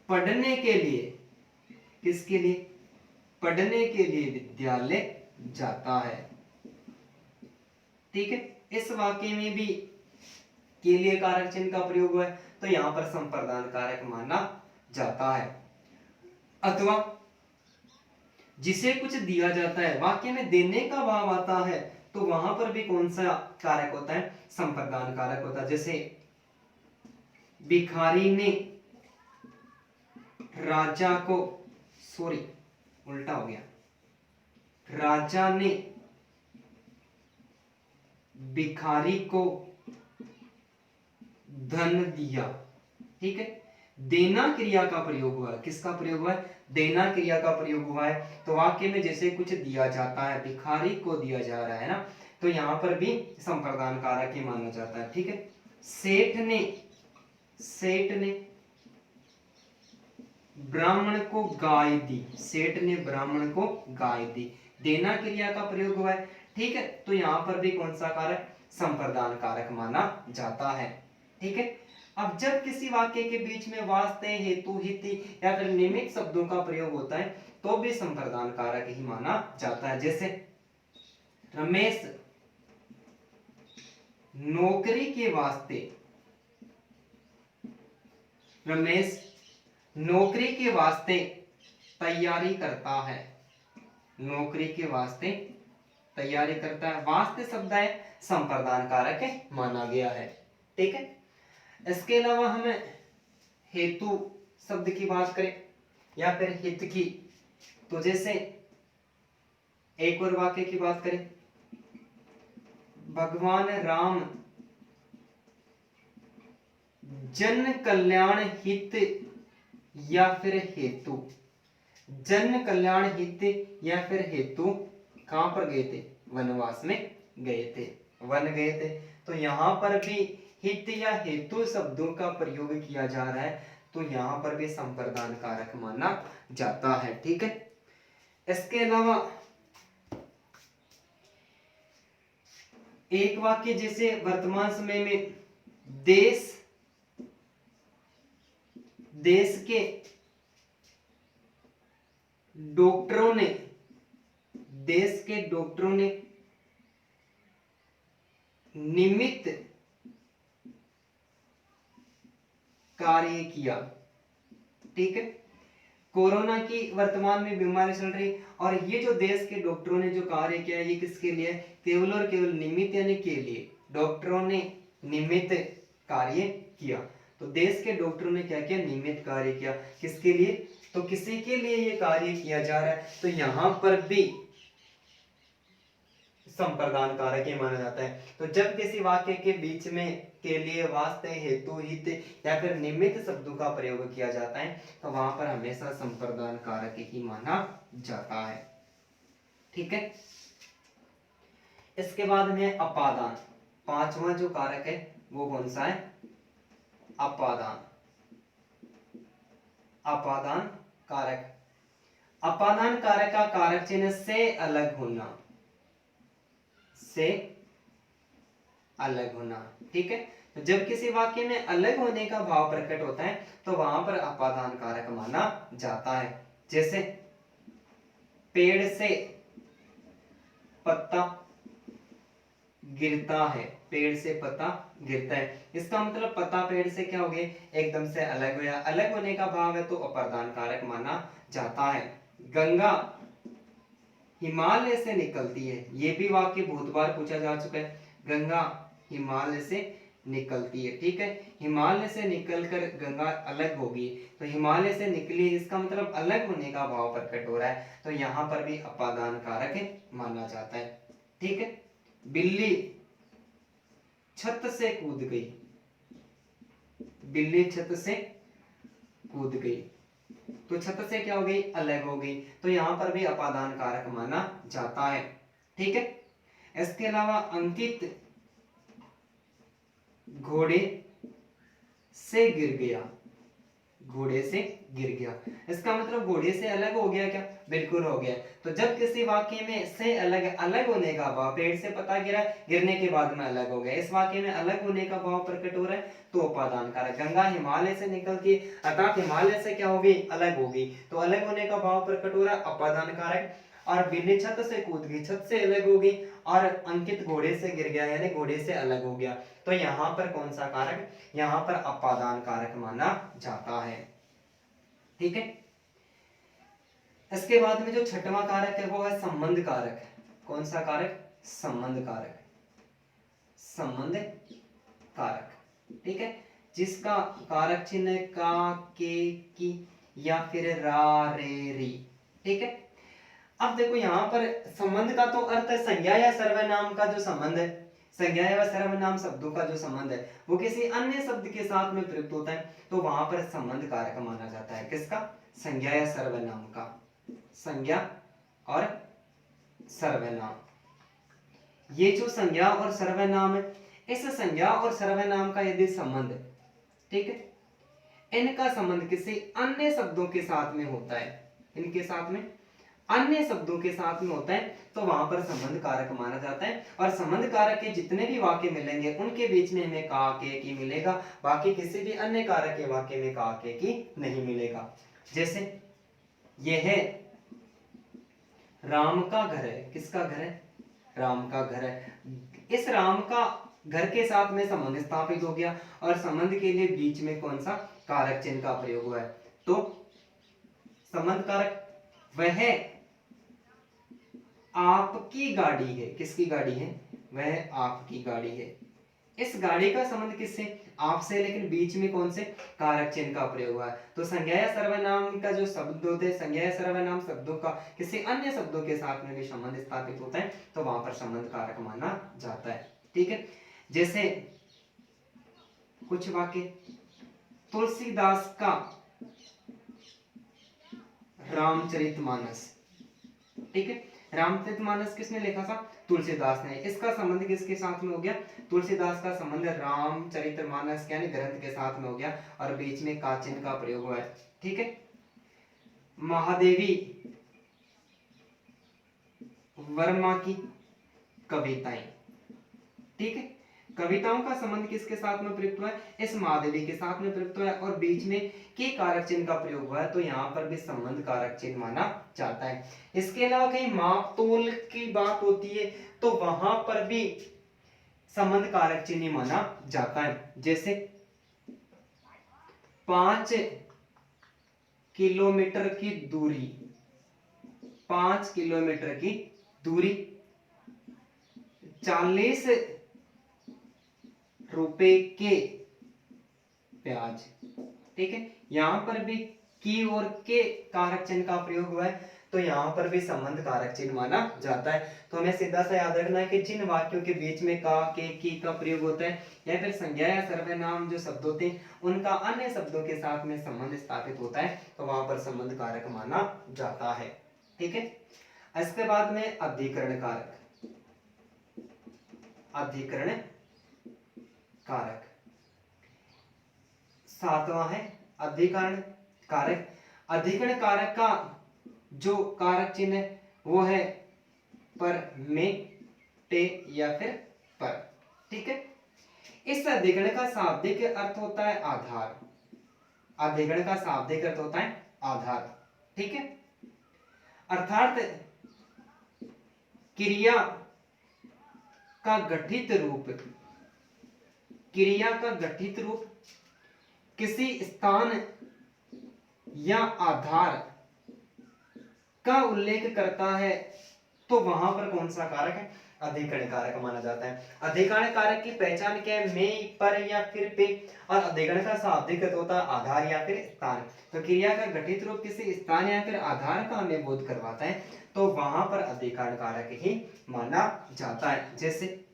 पढ़ने के लिए, किसके लिए, पढ़ने के लिए विद्यालय जाता है। ठीक है, इस वाक्य में भी के लिए कारक चिन्ह का प्रयोग हुआ है, तो यहां पर संप्रदान कारक माना जाता है। अथवा जिसे कुछ दिया जाता है, वाक्य में देने का भाव आता है, तो वहां पर भी कौन सा कारक होता है, संप्रदान कारक होता है। जैसे भिखारी ने राजा को, सॉरी उल्टा हो गया, राजा ने भिखारी को धन दिया। ठीक है, देना क्रिया का प्रयोग हुआ है, किसका प्रयोग हुआ है, देना क्रिया का प्रयोग हुआ है। तो वाक्य में जैसे कुछ दिया जाता है, भिखारी को दिया जा रहा है ना, तो यहां पर भी संप्रदान कारक ही माना जाता है। ठीक है, सेठ ने, सेठ ने ब्राह्मण को गाय दी, सेठ ने ब्राह्मण को गाय दी, देना क्रिया का प्रयोग हुआ है। ठीक है, तो यहां पर भी कौन सा कारक, संप्रदान कारक माना जाता है। ठीक है, अब जब किसी वाक्य के बीच में वास्ते, हेतु, हित या फिर निमित्त शब्दों का प्रयोग होता है, तो भी संप्रदान कारक ही माना जाता है। जैसे रमेश नौकरी के वास्ते, रमेश नौकरी के वास्ते तैयारी करता है, नौकरी के वास्ते तैयारी करता है। वास्ते शब्द है संप्रदान कारक माना गया है। ठीक है, इसके अलावा हमें हेतु शब्द की बात करें या फिर हित की, तो जैसे एक और वाक्य की बात करें, भगवान राम जन कल्याण हित या फिर हेतु, जन कल्याण हित या फिर हेतु कहां पर गए थे? वनवास में गए थे, वन गए थे। तो यहां पर भी हित या हेतु शब्दों का प्रयोग किया जा रहा है, तो यहां पर भी संप्रदान कारक माना जाता है। ठीक है, इसके अलावा एक वाक्य जैसे वर्तमान समय में देश के डॉक्टरों ने, देश के डॉक्टरों ने नियमित कार्य किया। ठीक है, कोरोना की वर्तमान में बीमारी चल रही, और ये जो देश के डॉक्टरों ने जो कार्य किया, ये किसके लिए? केवल और केवल निमित्त यानी के लिए, डॉक्टरों ने निमित्त कार्य किया। तो देश के डॉक्टरों ने क्या किया? निमित्त कार्य किया। किसके लिए? तो किसी के लिए ये कार्य किया जा रहा है, तो यहां पर भी संप्रदान कारक ही माना जाता है। तो जब किसी वाक्य के बीच में के लिए, वास्ते, हेतु, हित या फिर निमित्त शब्दों का प्रयोग किया जाता है, तो वहां पर हमेशा संप्रदान कारक ही माना जाता है। ठीक है, इसके बाद में अपादान, पांचवा जो कारक है वो कौन सा है? अपादान। अपादान कारक, अपादान कारक का कारक चिन्ह से अलग होना, से अलग होना। ठीक है, तो जब किसी वाक्य में अलग होने का भाव प्रकट होता है, तो वहां पर अपादान कारक माना जाता है। जैसे पेड़ से पत्ता गिरता है, पेड़ से पत्ता गिरता है, इसका मतलब पत्ता पेड़ से क्या हो गया? एकदम से अलग हो गया। अलग होने का भाव है तो अपादान कारक माना जाता है। गंगा हिमालय से निकलती है, ये भी वाक्य बहुत बार पूछा जा चुका है। गंगा हिमालय से निकलती है। ठीक है, हिमालय से निकलकर गंगा अलग होगी, तो हिमालय से निकली, इसका मतलब अलग होने का भाव प्रकट हो रहा है, तो यहां पर भी अपादान कारक माना जाता है। ठीक है, बिल्ली छत से कूद गई, बिल्ली छत से कूद गई, तो छत से क्या हो गई? अलग हो गई, तो यहां पर भी अपादान कारक माना जाता है। ठीक है, इसके अलावा अंकित घोड़े से गिर गया, घोड़े से गिर गया, इसका मतलब घोड़े से अलग हो गया क्या? बिल्कुल हो गया। तो जब किसी वाक्य में से अलग, अलग होने का भाव, पेड़ से पत्ता गिरा, गिरने के बाद में अलग हो गया, इस वाक्य में अलग होने का भाव प्रकट हो रहा है, तो उपादान कारक। गंगा हिमालय से निकलती, अर्थात हिमालय से क्या होगी? अलग होगी, तो अलग होने का भाव प्रकट हो रहा है, अपादान कारक। और बिल्ली छत से कूद गई, छत से अलग होगी, और अंकित घोड़े से गिर गया, यानी घोड़े से अलग हो गया, तो यहां पर कौन सा कारक? यहां पर अपादान कारक माना जाता है। ठीक है, इसके बाद में जो छठवां कारक है वो है संबंध कारक। कौन सा कारक? संबंध कारक, संबंध कारक। ठीक है, जिसका कारक चिन्ह का, के, की या फिर रा, रे, री। ठीक है, अब देखो यहां पर संबंध का तो अर्थ है संज्ञा या सर्वनाम का जो संबंध है, संज्ञा या सर्वनाम शब्दों का जो संबंध है वो किसी अन्य शब्द के साथ में प्रयुक्त होता है, तो वहां पर संबंध कारक माना जाता है। किसका? संज्ञा या सर्वनाम का। संज्ञा और सर्वनाम, ये जो संज्ञा और सर्वनाम है, इस संज्ञा और सर्वनाम का यदि संबंध, ठीक है, इनका संबंध किसी अन्य शब्दों के साथ में होता है, इनके साथ में अन्य शब्दों के साथ में होता है, तो वहां पर संबंध कारक माना जाता है। और संबंध कारक के जितने भी वाक्य मिलेंगे उनके बीच में हमें का, के, की मिलेगा, बाकी किसी भी अन्य कारक के वाक्य में का, के, की नहीं मिलेगा। जैसे यह है राम का घर है, किसका घर है? राम का घर है। इस राम का घर के साथ में संबंध स्थापित हो गया और संबंध के लिए बीच में कौन सा कारक चिन्ह का प्रयोग हुआ है। तो संबंध कारक वह आपकी गाड़ी है। किसकी गाड़ी है? वह आपकी गाड़ी है। इस गाड़ी का संबंध किससे? आपसे, लेकिन बीच में कौन से कारक चिन्ह का प्रयोग हुआ है। तो संज्ञा या सर्वनाम का जो शब्द होते हैं, संज्ञा या सर्वनाम शब्दों का किसी अन्य शब्दों के साथ में भी संबंध स्थापित होता है तो वहां पर संबंध कारक माना जाता है। ठीक है, जैसे कुछ वाक्य, तुलसीदास का रामचरितमानस। ठीक है, रामचरितमानस किसने लिखा था? तुलसीदास ने। इसका संबंध किसके साथ में हो गया? तुलसीदास का संबंध रामचरितमानस यानी ग्रंथ के साथ में हो गया और बीच में का चिन्ह का प्रयोग हुआ है। ठीक है, महादेवी वर्मा की कविताएं। ठीक है, कविताओं का संबंध किसके साथ में प्रयुक्त हुआ है? इस महादेवी के साथ में प्रयुक्त हुआ है और बीच में के कारक चिन्ह का प्रयोग हुआ है तो यहाँ पर भी संबंध कारक चिन्ह माना जाता है। इसके अलावा कहीं माप तोल की बात होती है तो वहां पर भी संबंध कारक चिन्ह माना जाता है। जैसे 5 किलोमीटर की दूरी, 5 किलोमीटर की दूरी 40 रुपए के प्याज। ठीक है, यहां पर भी की और के कारक चिन्ह का प्रयोग हुआ है तो यहां पर भी संबंध कारक चिन्ह माना जाता है। तो हमें सीधा सा याद रखना है कि जिन वाक्यों के बीच में का, के, की का प्रयोग होता है या फिर संज्ञा या सर्वनाम जो शब्द होते हैं उनका अन्य शब्दों के साथ में संबंध स्थापित होता है तो वहां पर संबंध कारक माना जाता है। ठीक है, इसके बाद में अधिकरण कारक। अधिकरण कारक 7वां है अधिकरण कारक। अधिकरण कारक का जो कारक चिन्ह है वो है पर, में, ते या फिर पर। ठीक है, इस अधिकरण का शाब्दिक अर्थ होता है आधार। अधिकरण का शाब्दिक अर्थ होता है आधार। ठीक है, अर्थात क्रिया का गठित रूप, क्रिया का गठित रूप किसी स्थान या आधार का उल्लेख करता है तो वहां पर कौन सा कारक है? अधिकरण कारक माना जाता है। अधिकरण कारक की पहचान क्या है? में, पर या फिर पे। और अधिकरण का शाब्दिक अर्थ होता है आधार या फिर स्थान। तो क्रिया का गठित रूप किसी स्थान या फिर आधार का हमें बोध करवाता है तो वहां पर अधिकरण कारक ही माना जाता है। जैसे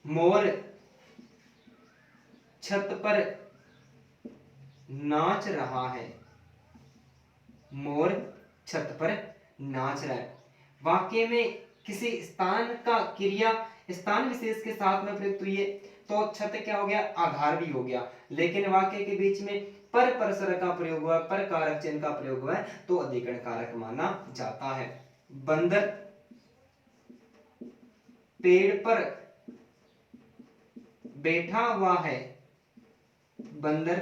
मोर छत पर नाच रहा है। मोर छत पर नाच रहा है, वाक्य में किसी स्थान का क्रिया स्थान विशेष के साथ में प्रयुक्त हुई है तो छत क्या हो गया? आधार भी हो गया। लेकिन वाक्य के बीच में पर परसर का प्रयोग हुआ, पर कारक चिन्ह का प्रयोग हुआ है तो अधिकरण कारक माना जाता है। बंदर पेड़ पर बैठा हुआ है। बंदर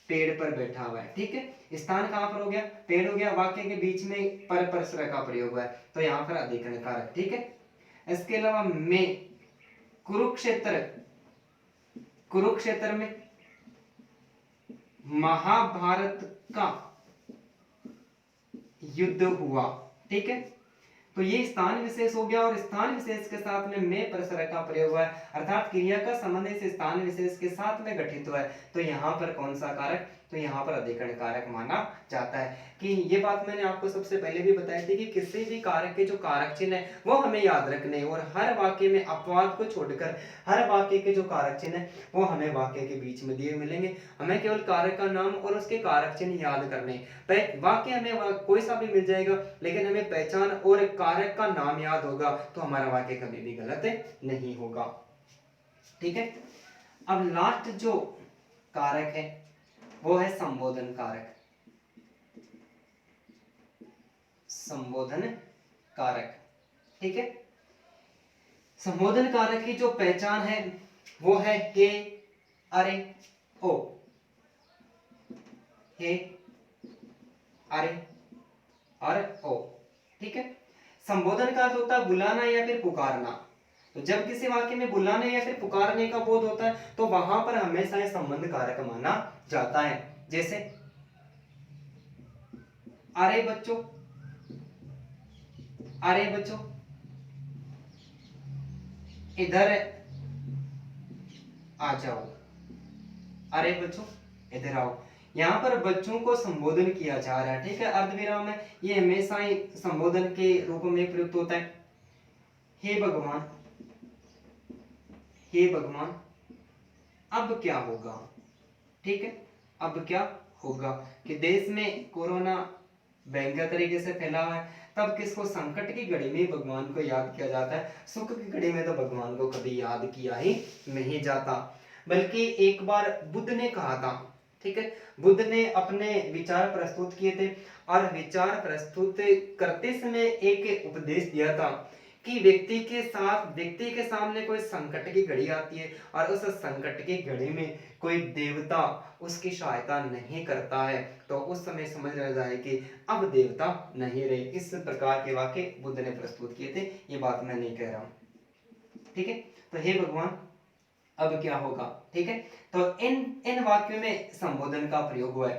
पेड़ पर बैठा हुआ है। ठीक है, स्थान कहां पर हो गया? पेड़ हो गया। वाक्य के बीच में पर परसर का प्रयोग हुआ है तो यहां पर अधिकरण कारक। ठीक है, इसके अलावा में, कुरुक्षेत्र, कुरुक्षेत्र में महाभारत का युद्ध हुआ। ठीक है, तो ये स्थान विशेष हो गया और स्थान विशेष के साथ में परसर का प्रयोग हुआ है अर्थात क्रिया का संबंध इस स्थान विशेष के साथ में गठित हुआ है तो यहाँ पर कौन सा कारक? तो यहाँ पर अधिकरण कारक माना जाता है। कि ये बात मैंने आपको सबसे पहले भी बताई थी कि किसी भी कारक के जो कारक चिन्ह है वो हमें याद रखने और हर वाक्य में अपवाद को छोड़कर हर वाक्य के जो कारक चिन्ह है वो हमें वाक्य के बीच में दिए मिलेंगे। हमें केवल कारक का नाम और उसके कारक चिन्ह याद करने। वाक्य हमें कोई सा भी मिल जाएगा लेकिन हमें पहचान और कारक का नाम याद होगा तो हमारा वाक्य कभी भी गलत नहीं होगा। ठीक है, अब लास्ट जो कारक है वो है संबोधन कारक। संबोधन कारक। ठीक है, संबोधन कारक की जो पहचान है वो है हे, अरे, ओ। हे, अरे और ओ। ठीक है, संबोधन का अर्थ होता है बुलाना या फिर पुकारना। तो जब किसी वाक्य में बुलाने या फिर पुकारने का बोध होता है तो वहां पर हमेशा यह संबंध कारक माना जाता है। जैसे अरे बच्चों, अरे बच्चों, इधर आ जाओ, अरे बच्चों इधर आओ। यहाँ पर बच्चों को संबोधन किया जा रहा है, ठीक है। अर्धविराम है, ये हमेशा ही संबोधन के रूप में प्रयुक्त होता है। हे भगवान, हे भगवान, अब क्या होगा, ठीक है। अब क्या होगा कि देश में कोरोना भयंकर तरीके से फैला हुआ है, तब किसको संकट की घड़ी में भगवान को याद किया जाता है, सुख की घड़ी में तो भगवान को कभी याद किया ही नहीं जाता। बल्कि एक बार बुद्ध ने कहा था, ठीक है, बुद्ध ने अपने विचार प्रस्तुत किए थे और विचार प्रस्तुत करते समय एक उपदेश दिया था कि व्यक्ति के सामने कोई संकट की घड़ी आती है और उस संकट की घड़ी में कोई देवता उसकी सहायता नहीं करता है तो उस समय समझ रह जाए कि अब देवता नहीं रहे। इस प्रकार के वाक्य बुद्ध ने प्रस्तुत किए थे, ये बात मैं नहीं कह रहा हूं, ठीक है। तो हे भगवान अब क्या होगा, ठीक है। तो इन वाक्यों में संबोधन का प्रयोग हुआ है।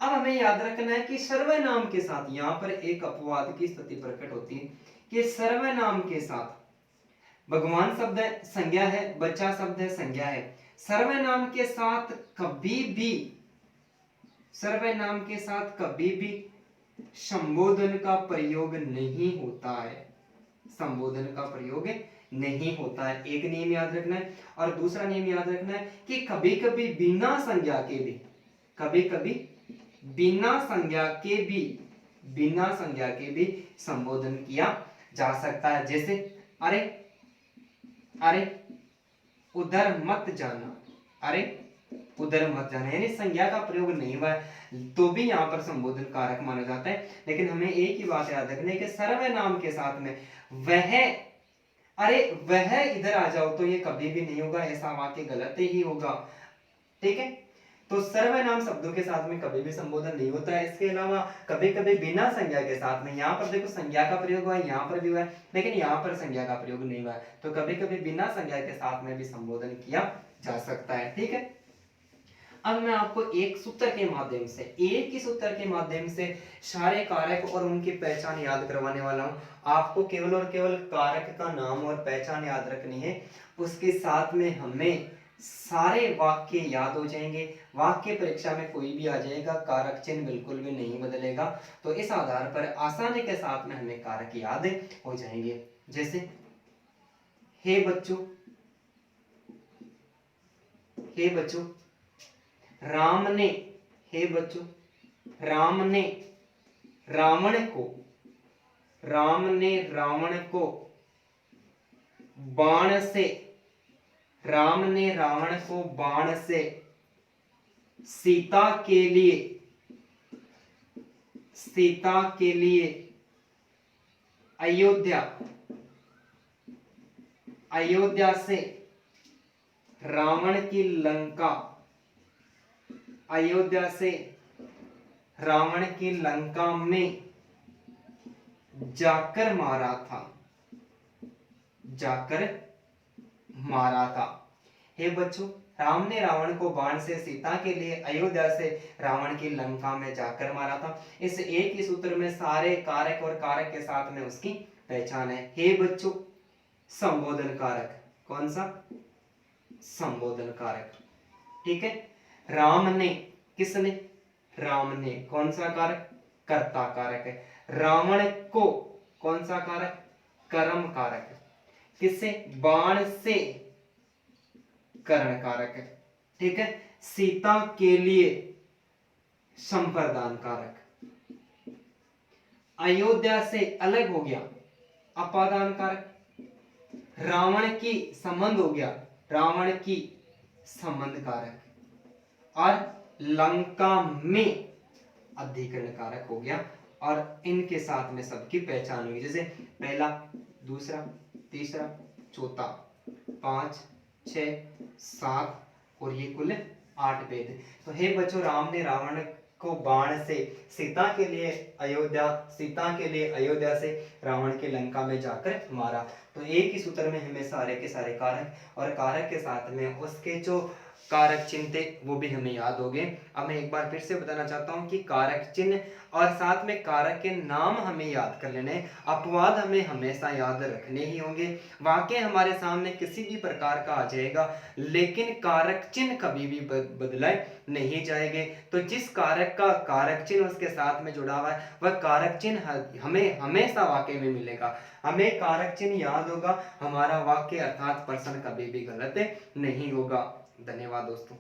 अब हमें याद रखना है कि सर्वनाम के साथ यहाँ पर एक अपवाद की स्थिति प्रकट होती है कि सर्वनाम के साथ भगवान शब्द है, संज्ञा है, बच्चा शब्द है, संज्ञा है। सर्वनाम के साथ कभी भी, सर्वनाम के साथ कभी भी संबोधन का प्रयोग नहीं होता है, संबोधन का प्रयोग नहीं होता है। एक नियम याद रखना है। और दूसरा नियम याद रखना है कि कभी कभी बिना संज्ञा के भी, कभी कभी बिना संज्ञा के भी, बिना संज्ञा के भी संबोधन किया जा सकता है। जैसे अरे, अरे उधर मत जाना, अरे उधर मत जाना, यानी संज्ञा का प्रयोग नहीं हुआ है तो भी यहाँ पर संबोधन कारक माना जाता है। लेकिन हमें एक ही बात याद रखनी है कि सर्वनाम के साथ में वह, अरे वह इधर आ जाओ, तो ये कभी भी नहीं होगा, ऐसा वाक्य गलत ही होगा, ठीक है। तो सर्वनाम शब्दों के साथ में कभी भी संबोधन नहीं होता है। इसके अलावा कभी कभी बिना संज्ञा के साथ में, यहाँ पर देखो संज्ञा का प्रयोग हुआ है, यहाँ पर भी हुआ है, लेकिन यहाँ पर संज्ञा का प्रयोग नहीं हुआ है, तो कभी कभी बिना संज्ञा के साथ में भी संबोधन किया जा सकता है, ठीक है। अब मैं आपको एक सूत्र के माध्यम से, एक ही सूत्र के माध्यम से सारे कारक और उनकी पहचान याद करवाने वाला हूं। आपको केवल और केवल कारक का नाम और पहचान याद रखनी है, उसके साथ में हमें सारे वाक्य याद हो जाएंगे। वाक्य परीक्षा में कोई भी आ जाएगा, कारक चिन्ह बिल्कुल भी नहीं बदलेगा, तो इस आधार पर आसानी के साथ में हमें कारक याद हो जाएंगे। जैसे हे बच्चों, हे बच्चों, राम ने, हे बच्चों, राम ने रावण को, राम ने रावण को बाण से, राम ने रावण को बाण से सीता के लिए, सीता के लिए अयोध्या, अयोध्या से रावण की लंका, अयोध्या से रावण की लंका में जाकर मारा था, जाकर मारा था। हे बच्चों, राम ने रावण को बाण से सीता के लिए अयोध्या से रावण की लंका में जाकर मारा था। इस एक ही सूत्र में सारे कारक और कारक के साथ में उसकी पहचान है। हे बच्चों संबोधन कारक, कौन सा? संबोधन कारक, ठीक है। राम ने, किसने? राम ने, कौन सा कारक? कर्ता कारक है। रावण को, कौन सा कारक? कर्म कारक है। किससे? बाण से, करण कारक है, ठीक है। सीता के लिए, संप्रदान कारक। अयोध्या से अलग हो गया, अपादान कारक। रावण की संबंध हो गया, रावण की संबंध कारक। और लंका में अधिकरण कारक हो गया। और इनके साथ में सबकी पहचान हुई, जैसे पहला, दूसरा, तीसरा, चौथा, 5, 6, 7 और ये कुल 8 वेद। तो हे बच्चों, राम ने रावण को बाण से सीता के लिए अयोध्या से रावण की लंका में जाकर मारा। तो एक ही सूत्र में हमें सारे के सारे कारक और कारक के साथ में उसके जो कारक चिन्ह थे वो भी हमें याद हो गए। अब मैं एक बार फिर से बताना चाहता हूँ कि कारक चिन्ह और साथ में कारक के नाम हमें याद कर लेने, अपवाद हमें हमेशा याद रखने ही होंगे। वाक्य हमारे सामने किसी भी प्रकार का आ जाएगा लेकिन कारक चिन्ह कभी भी बदलाए नहीं जाएंगे। तो जिस कारक का कारक चिन्ह उसके साथ में जुड़ा हुआ है वह कारक चिन्ह हमें हमेशा वाक्य में मिलेगा। हमें कारक चिन्ह याद होगा, हमारा वाक्य अर्थात प्रश्न कभी भी गलत नहीं होगा। धन्यवाद दोस्तों।